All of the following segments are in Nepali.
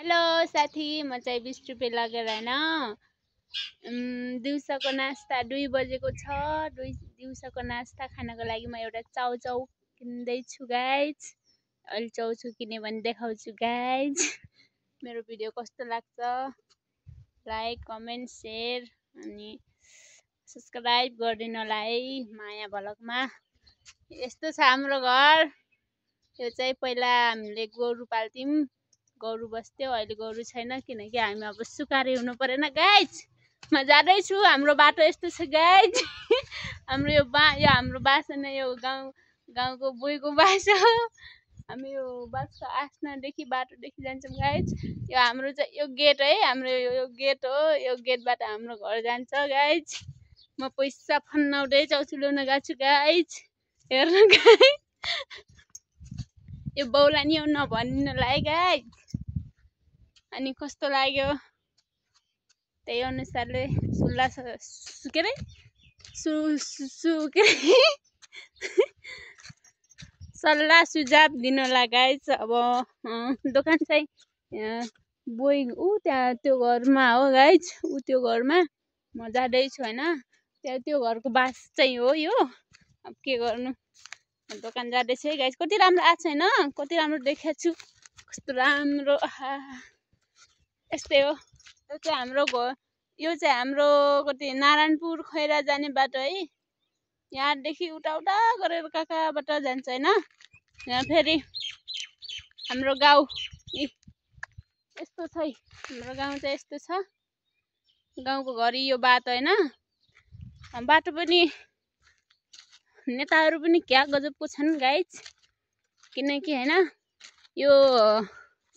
हेलो साथी, म चाहिँ 20 रुपियाँ लगेर हैन दिउँसोको नास्ता 2 बजेको छ। दिउँसोको नास्ता खानको लागि म एउटा चाउचाउ किन्दैछु गाइज। अहिले चाउचाउ किने भने देखाउँछु गाइज। मेरो भिडियो कस्तो लाग्छ लाइक कमेन्ट शेयर अनि सब्स्क्राइब गरिदिनु होला है माया भ्लगमा। यस्तो छ हाम्रो घर। यो चाहिँ पहिला हामीले गोरु पाल्थ्यौं, गोरु बस्थ्यो। अहिले गोरु छैन किनकि हामी अब सुकारे हुनु परेन गाइज। म जाँदैछु, हाम्रो बाटो यस्तो छ गाइज। हाम्रो यो हाम्रो बास होइन, यो गाउँको बुइको बास हो। हामी यो बासको आसनादेखि बाटोदेखि जान्छौँ गाइज। यो हाम्रो चाहिँ यो गेट है, हाम्रो यो गेट हो। यो गेटबाट हाम्रो घर जान्छ गाइज। म पैसा फन्नाउँदै चाउचाउ ल्याउन गएको छु गाइज। हेर्नु गाइज, यो बाउलाई नि नभनिनुलाई गाइज। अनि कस्तो लाग्यो त्यही अनुसारले सल्लाह सुझाव दिनुलाई गाइज। अब दोकान चाहिँ बोइ त्यहाँ त्यो घरमा हो गाइज। त्यो घरमा म जाँदैछु होइन। त्यहाँ त्यो घरको बास चाहिँ हो यो। अब के गर्नु, दोकान जाँदैछु है गाइज। कति राम्रो आएको छैन, कति राम्रो देखाएको छु, कस्तो राम्रो। यस्तै हो। यो चाहिँ हाम्रो घर, यो चाहिँ हाम्रो कति नारायणपुर खैरा जाने बाटो है। यहाँदेखि उता गरेर कहाँबाट जान्छ होइन। यहाँ फेरि हाम्रो गाउँ यस्तो छ है। हाम्रो गाउँ चाहिँ यस्तो छ। गाउँको घरि यो बाटो होइन। बाटो पनि नेताहरू पनि क्या गजबको छन् गाइज। किनकि होइन यो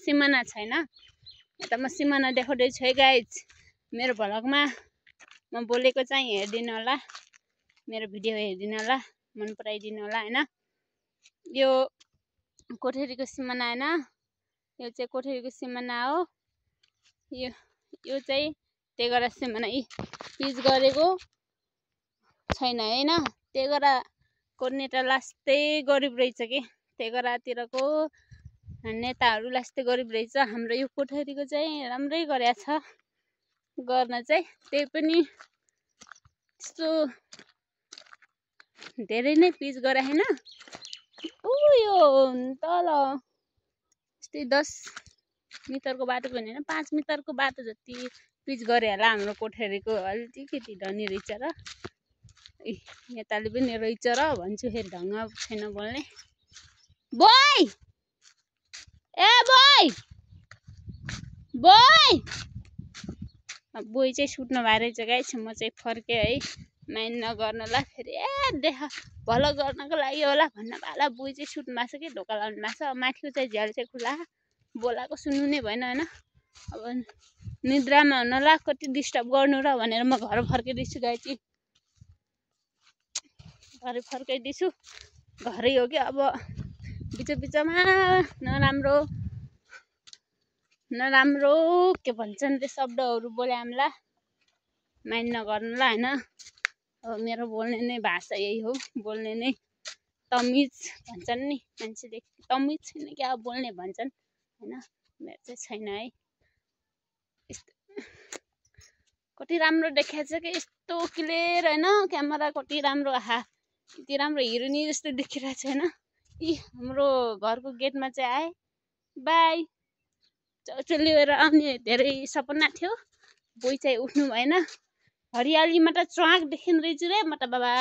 सिमाना छैन। यता म सिमाना देखाउँदैछु है गाइज। मेरो भ्लगमा म बोलेको चाहिँ हेरिदिनु होला, मेरो भिडियो हेरिदिनु होला, मन पराइदिनु होला होइन। यो कोठेरीको सिमाना होइन, यो चाहिँ कोठेरीको सिमाना हो। यो चाहिँ तेगरा सिमाना पिच गरेको छैन होइन। तेगरा कोर्नेटा लास्टै गरिब रहेछ कि तेगरातिरको नेताहरू लास्टै गरिब रहेछ। हाम्रो यो कोठरीको चाहिँ राम्रै गरेको छ गर्न चाहिँ। त्यही पनि त्यस्तो धेरै नै पिच गरे होइन। यो तल यस्तै 10 मिटरको बाटो पनि होइन, 5 मिटरको बाटो जति पिच गरे होला हाम्रो कोठरीको। अलिकति धनी रहेछ र नेताले पनि रहेछ र भन्छु फेरि ढङ्ग छैन बोल्ने। बोय ए बोय बोय चाहिँ सुत्नु भएर रहेछ गाइस। म चाहिँ फर्केँ है, माइन नगर्नुलाई फेरि। देखा भलो गर्नको लागि होला भन्न पाला। बोय चाहिँ सुत्नु भएको छ कि ढोका लाउनु भएको छ। माथिको चाहिँ झ्याल चाहिँ खुला, बोलाएको सुन्नु नै भएन होइन। अब निद्रामा हुनला कति डिस्टर्ब गर्नु र भनेर म घर फर्किँदैछु गाइस। घर फर्काइदिन्छु, घरै हो कि। अब बिचमा नराम्रो के भन्छन् रे शब्दहरू बोले हामीलाई, माइन नगर्नुलाई होइन। अब मेरो बोल्ने नै भाषा यही हो, बोल्ने नै तमिज भन्छन् नि मान्छेले। तमिज छैन क्या बोल्ने भन्छन् होइन। मेरो चाहिँ छैन है। कति राम्रो देखाएको छ कि यस्तो क्लियर होइन क्यामेरा। कति राम्रो, आहा यति राम्रो हिरोनी जस्तो देखिरहेको छ होइन। हाम्रो घरको गेटमा चाहिँ आए। बाई। चाउचाउ लिएर आउने धेरै सपना थियो। बोइ चाहिँ उठ्नु भएन। हरियालीमा त च्वाक देखिँदो रहेछ रे म त बाबा।